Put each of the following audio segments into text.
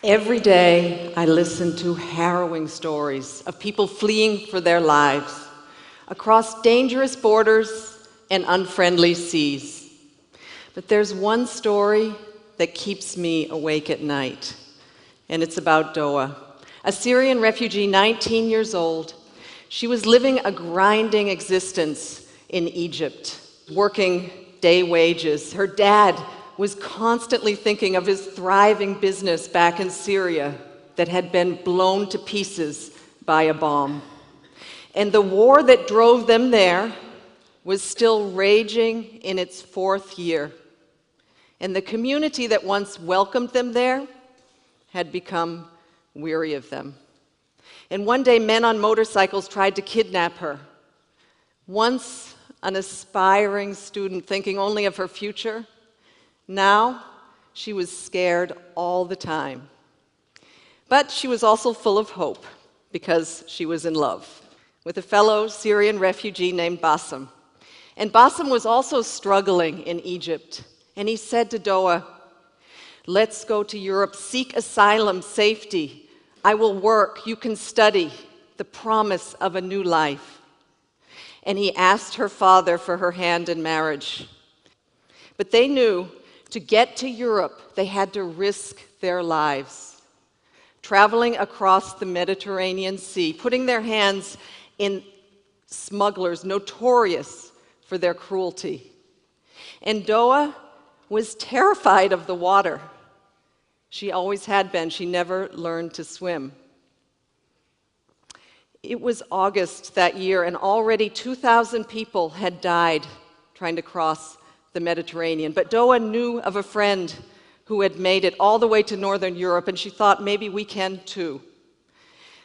Every day, I listen to harrowing stories of people fleeing for their lives across dangerous borders and unfriendly seas. But there's one story that keeps me awake at night, and it's about Doaa, a Syrian refugee, 19 years old. She was living a grinding existence in Egypt, working day wages. Her dad was constantly thinking of his thriving business back in Syria that had been blown to pieces by a bomb. And the war that drove them there was still raging in its fourth year. And the community that once welcomed them there had become weary of them. And one day, men on motorcycles tried to kidnap her. Once an aspiring student thinking only of her future, now she was scared all the time. But she was also full of hope because she was in love with a fellow Syrian refugee named Bassem. And Bassem was also struggling in Egypt. And he said to Doaa, "Let's go to Europe, seek asylum, safety. I will work, you can study, the promise of a new life." And he asked her father for her hand in marriage. But they knew to get to Europe, they had to risk their lives, traveling across the Mediterranean Sea, putting their hands in smugglers notorious for their cruelty. And Doaa was terrified of the water. She always had been. She never learned to swim. It was August that year, and already 2,000 people had died trying to cross the Mediterranean. But Doaa knew of a friend who had made it all the way to Northern Europe, and she thought, maybe we can too.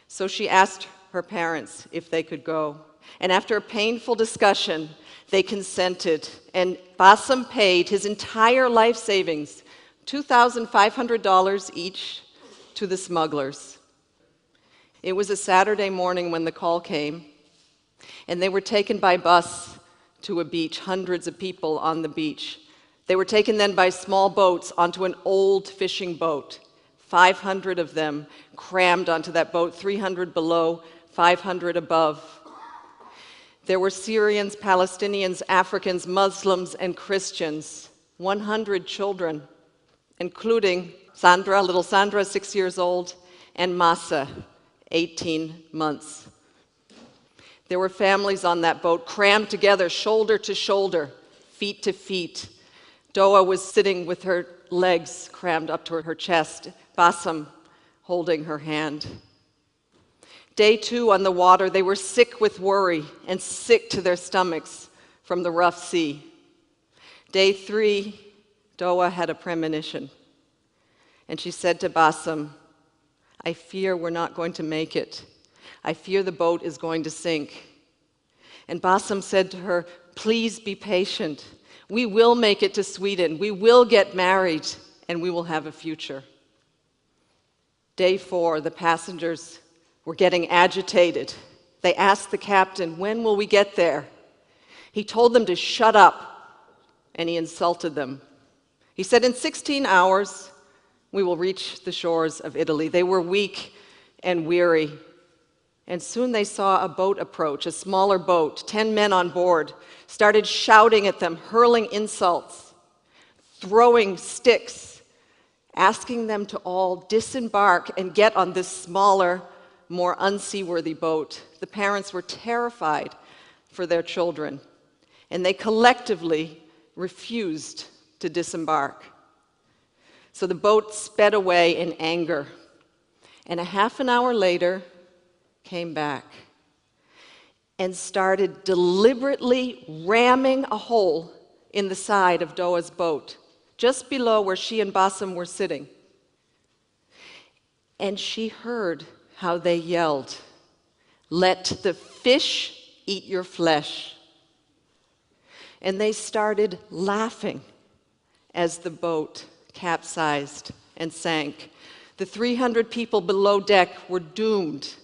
So she asked her parents if they could go. And after a painful discussion, they consented, and Bassem paid his entire life savings, $2,500 each, to the smugglers. It was a Saturday morning when the call came, and they were taken by bus to a beach, hundreds of people on the beach. They were taken then by small boats onto an old fishing boat, 500 of them crammed onto that boat, 300 below, 500 above. There were Syrians, Palestinians, Africans, Muslims, and Christians, 100 children, including Sandra, little Sandra, 6 years old, and Masa, 18 months. There were families on that boat, crammed together, shoulder to shoulder, feet to feet. Doaa was sitting with her legs crammed up to her chest, Bassem holding her hand. Day 2 on the water, they were sick with worry and sick to their stomachs from the rough sea. Day 3, Doaa had a premonition. And she said to Bassem, "I fear we're not going to make it. I fear the boat is going to sink." And Bassem said to her, "Please be patient. We will make it to Sweden. We will get married, and we will have a future." Day 4, the passengers were getting agitated. They asked the captain, "When will we get there?" He told them to shut up, and he insulted them. He said, "In 16 hours, we will reach the shores of Italy." They were weak and weary. And soon they saw a boat approach, a smaller boat, 10 men on board, started shouting at them, hurling insults, throwing sticks, asking them to all disembark and get on this smaller, more unseaworthy boat. The parents were terrified for their children, and they collectively refused to disembark. So the boat sped away in anger, and a half an hour later came back and started deliberately ramming a hole in the side of Doaa's boat, just below where she and Bassem were sitting. And she heard how they yelled, "Let the fish eat your flesh." And they started laughing as the boat capsized and sank. The 300 people below deck were doomed.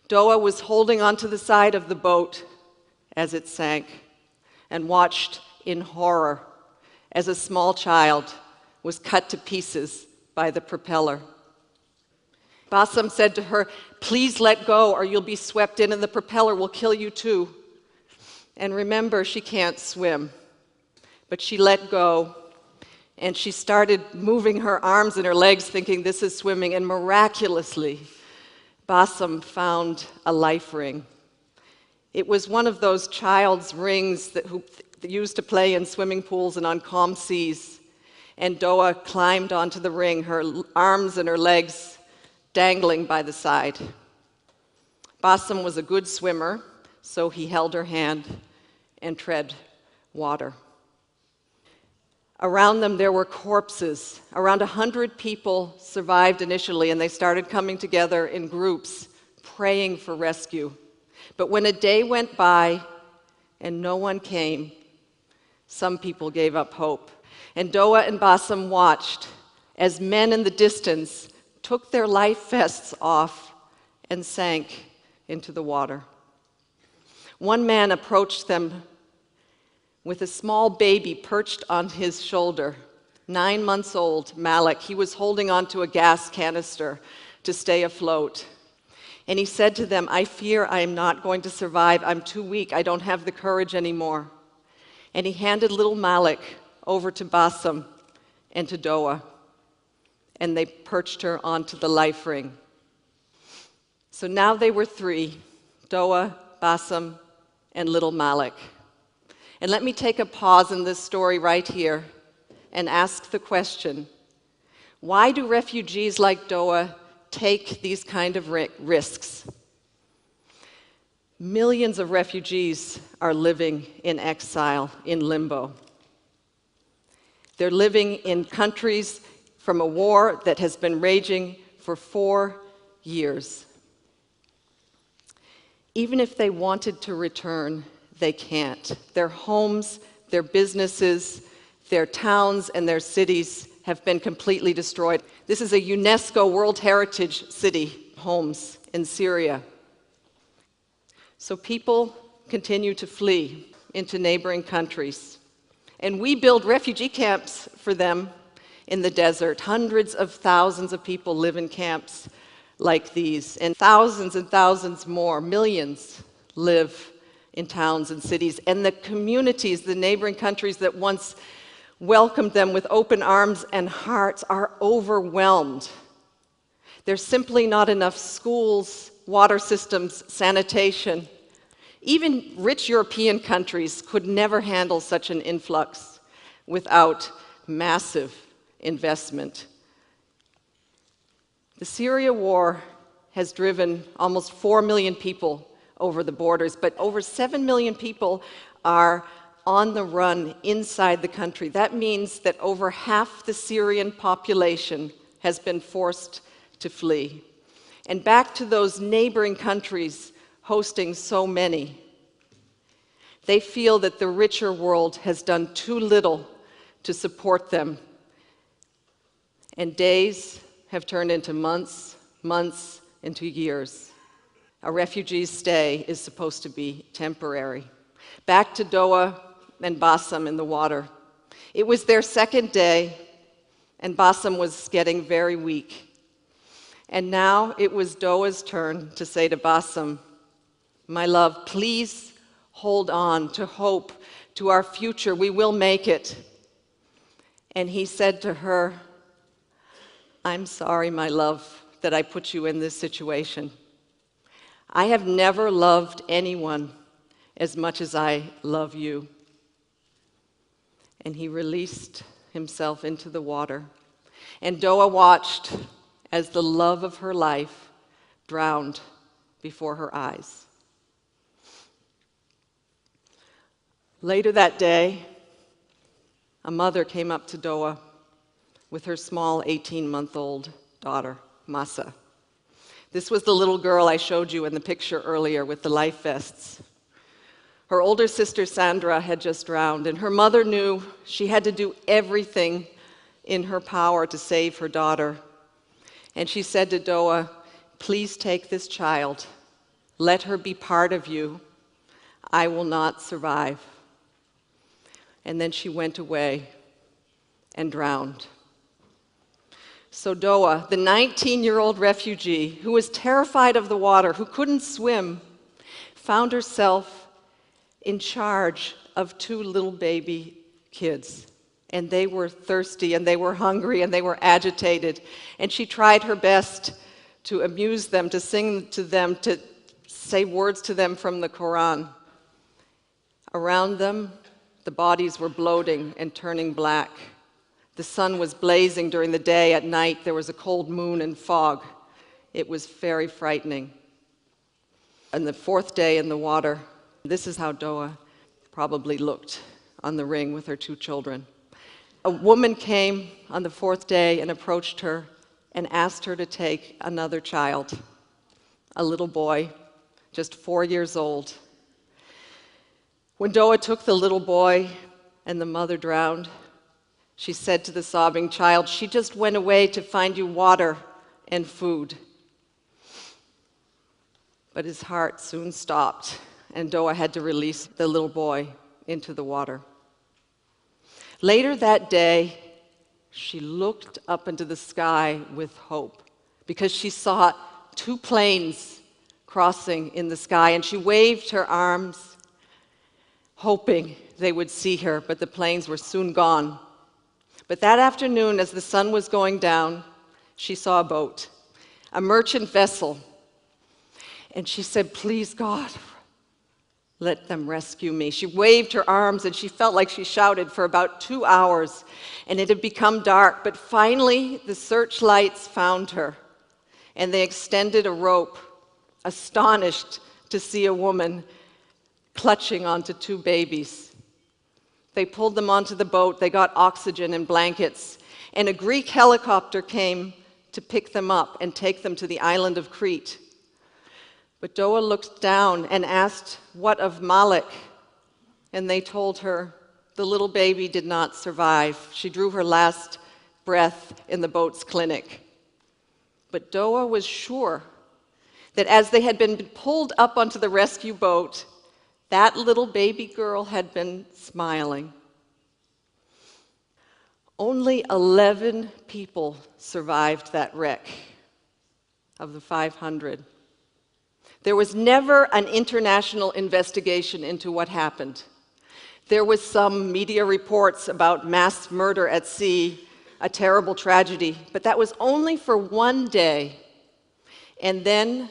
Doaa was holding onto the side of the boat as it sank and watched in horror as a small child was cut to pieces by the propeller. Bassem said to her, "Please let go or you'll be swept in and the propeller will kill you too." And remember, she can't swim. But she let go, and she started moving her arms and her legs, thinking this is swimming, and miraculously, Bassem found a life ring. It was one of those child's rings that used to play in swimming pools and on calm seas. And Doaa climbed onto the ring, her arms and her legs dangling by the side. Bassem was a good swimmer, so he held her hand and tread water. Around them there were corpses. Around 100 people survived initially, and they started coming together in groups, praying for rescue. But when a day went by and no one came, some people gave up hope. And Doaa and Bassem watched as men in the distance took their life vests off and sank into the water. One man approached them with a small baby perched on his shoulder, 9 months old, Malik. He was holding onto a gas canister to stay afloat. And he said to them, "I fear I am not going to survive. I'm too weak. I don't have the courage anymore." And he handed little Malik over to Bassem and to Doaa, and they perched her onto the life ring. So now they were three, Doaa, Bassem, and little Malik. And let me take a pause in this story right here and ask the question, why do refugees like Doaa take these kind of risks? Millions of refugees are living in exile, in limbo. They're living in countries from a war that has been raging for 4 years. Even if they wanted to return, they can't. Their homes, their businesses, their towns, and their cities have been completely destroyed. This is a UNESCO World Heritage City, Homs, in Syria. So people continue to flee into neighboring countries. And we build refugee camps for them in the desert. Hundreds of thousands of people live in camps like these, and thousands more, millions, live in towns and cities. And the communities, the neighboring countries that once welcomed them with open arms and hearts are overwhelmed. There's simply not enough schools, water systems, sanitation. Even rich European countries could never handle such an influx without massive investment. The Syria war has driven almost 4 million people over the borders, but over 7 million people are on the run inside the country. That means that over half the Syrian population has been forced to flee. And back to those neighboring countries hosting so many, they feel that the richer world has done too little to support them. And days have turned into months, months into years. A refugee's stay is supposed to be temporary. Back to Doaa and Bassem in the water. It was their second day, and Bassem was getting very weak. And now it was Doaa's turn to say to Bassem, "My love, please hold on to hope, to our future. We will make it." And he said to her, "I'm sorry, my love, that I put you in this situation. I have never loved anyone as much as I love you." And he released himself into the water. And Doaa watched as the love of her life drowned before her eyes. Later that day, a mother came up to Doaa with her small 18-month-old daughter, Masa. This was the little girl I showed you in the picture earlier with the life vests. Her older sister, Sandra, had just drowned, and her mother knew she had to do everything in her power to save her daughter. And she said to Doaa, "Please take this child. Let her be part of you. I will not survive." And then she went away and drowned. So Doaa, the 19-year-old refugee who was terrified of the water, who couldn't swim, found herself in charge of two little baby kids. And they were thirsty, and they were hungry, and they were agitated. And she tried her best to amuse them, to sing to them, to say words to them from the Quran. Around them, the bodies were bloating and turning black. The sun was blazing during the day. At night, there was a cold moon and fog. It was very frightening. And the fourth day in the water, this is how Doaa probably looked on the ring with her two children. A woman came on the fourth day and approached her and asked her to take another child, a little boy, just 4 years old. When Doaa took the little boy and the mother drowned, she said to the sobbing child, "She just went away to find you water and food." But his heart soon stopped, and Doaa had to release the little boy into the water. Later that day, she looked up into the sky with hope because she saw two planes crossing in the sky, and she waved her arms, hoping they would see her, but the planes were soon gone. But that afternoon, as the sun was going down, she saw a boat, a merchant vessel, and she said, "Please, God, let them rescue me." She waved her arms, and she felt like she shouted for about 2 hours, and it had become dark. But finally, the searchlights found her, and they extended a rope, astonished to see a woman clutching onto two babies. They pulled them onto the boat, they got oxygen and blankets, and a Greek helicopter came to pick them up and take them to the island of Crete. But Doaa looked down and asked, "What of Malik?" And they told her the little baby did not survive. She drew her last breath in the boat's clinic. But Doaa was sure that as they had been pulled up onto the rescue boat, that little baby girl had been smiling. Only 11 people survived that wreck of the 500. There was never an international investigation into what happened. There was some media reports about mass murder at sea, a terrible tragedy, but that was only for one day. And then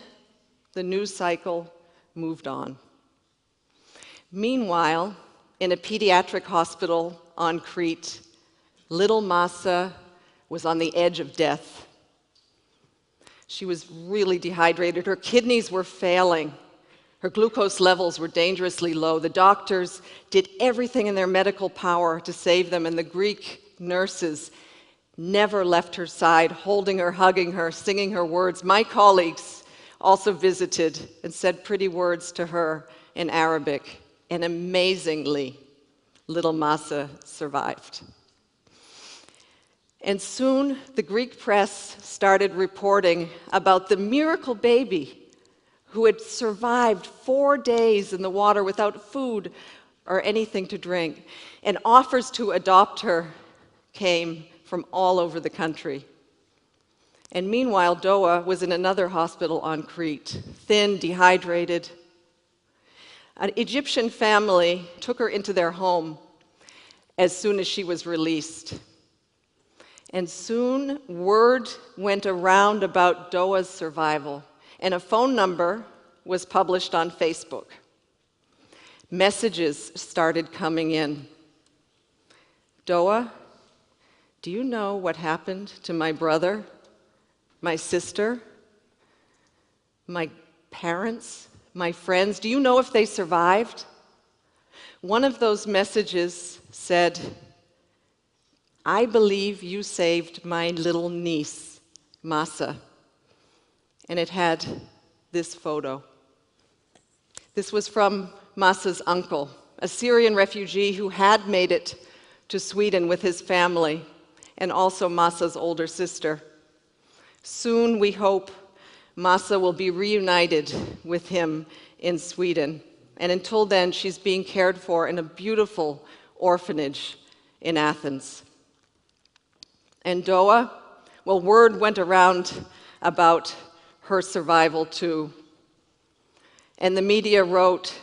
the news cycle moved on. Meanwhile, in a pediatric hospital on Crete, little Masa was on the edge of death. She was really dehydrated. Her kidneys were failing. Her glucose levels were dangerously low. The doctors did everything in their medical power to save them, and the Greek nurses never left her side, holding her, hugging her, singing her words. My colleagues also visited and said pretty words to her in Arabic. And amazingly, little Masa survived. And soon, the Greek press started reporting about the miracle baby who had survived 4 days in the water without food or anything to drink. And offers to adopt her came from all over the country. And meanwhile, Doaa was in another hospital on Crete, thin, dehydrated. An Egyptian family took her into their home as soon as she was released. And soon, word went around about Doaa's survival, and a phone number was published on Facebook. Messages started coming in. "Doaa, do you know what happened to my brother, my sister, my parents, my friends? Do you know if they survived?" One of those messages said, "I believe you saved my little niece, Masa." And it had this photo. This was from Masa's uncle, a Syrian refugee who had made it to Sweden with his family, and also Masa's older sister. Soon, we hope, Masa will be reunited with him in Sweden. And until then, she's being cared for in a beautiful orphanage in Athens. And Doaa, Well, word went around about her survival too. And the media wrote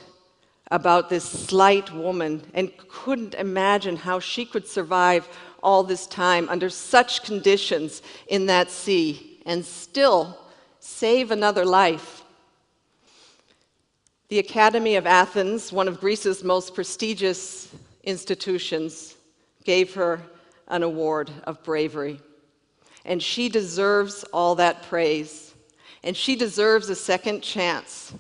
about this slight woman and couldn't imagine how she could survive all this time under such conditions in that sea and still save another life. The Academy of Athens, one of Greece's most prestigious institutions, gave her an award of bravery. And she deserves all that praise. And she deserves a second chance.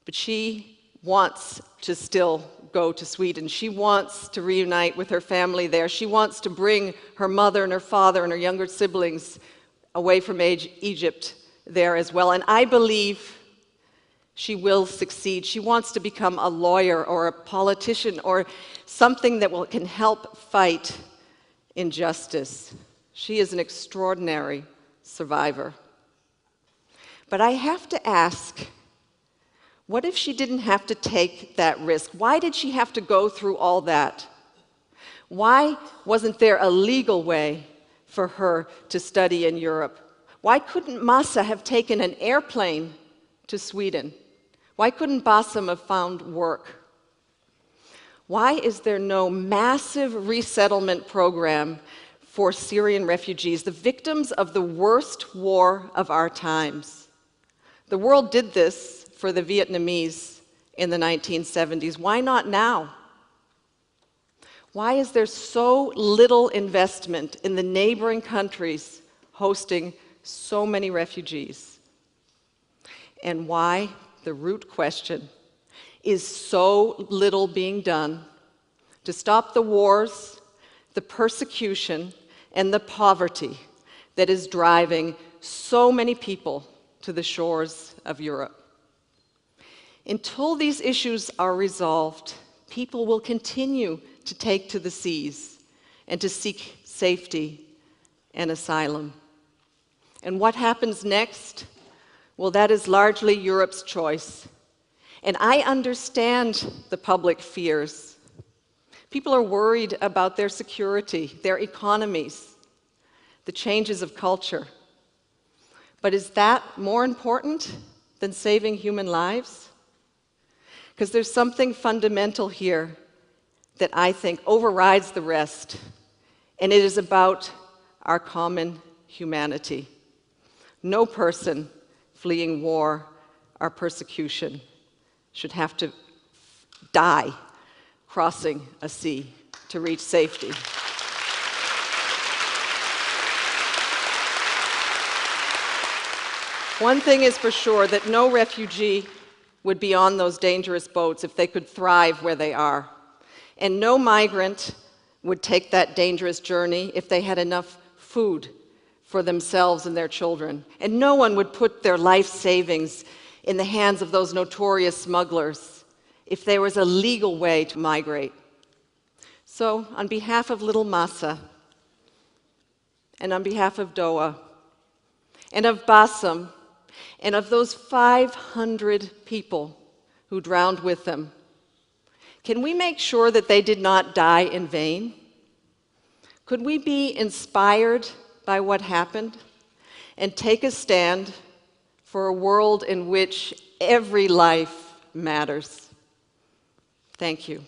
But she wants to still go to Sweden. She wants to reunite with her family there. She wants to bring her mother and her father and her younger siblings away from Egypt there as well. And I believe she will succeed. She wants to become a lawyer or a politician or something that can help fight injustice. She is an extraordinary survivor. But I have to ask, what if she didn't have to take that risk? Why did she have to go through all that? Why wasn't there a legal way for her to study in Europe? Why couldn't Massa have taken an airplane to Sweden? Why couldn't Bassem have found work? Why is there no massive resettlement program for Syrian refugees, the victims of the worst war of our times? The world did this for the Vietnamese in the 1970s. Why not now? Why is there so little investment in the neighboring countries hosting so many refugees? And why, the root question, is so little being done to stop the wars, the persecution, and the poverty that is driving so many people to the shores of Europe? Until these issues are resolved, people will continue to take to the seas and to seek safety and asylum. And what happens next? Well, that is largely Europe's choice. And I understand the public fears. People are worried about their security, their economies, the changes of culture. But is that more important than saving human lives? Because there's something fundamental here that I think overrides the rest, and it is about our common humanity. No person fleeing war or persecution should have to die crossing a sea to reach safety. One thing is for sure, that no refugee would be on those dangerous boats if they could thrive where they are. And no migrant would take that dangerous journey if they had enough food for themselves and their children. And no one would put their life savings in the hands of those notorious smugglers if there was a legal way to migrate. So, on behalf of little Massa, and on behalf of Doaa, and of Bassem, and of those 500 people who drowned with them, can we make sure that they did not die in vain? Could we be inspired by what happened and take a stand for a world in which every life matters? Thank you.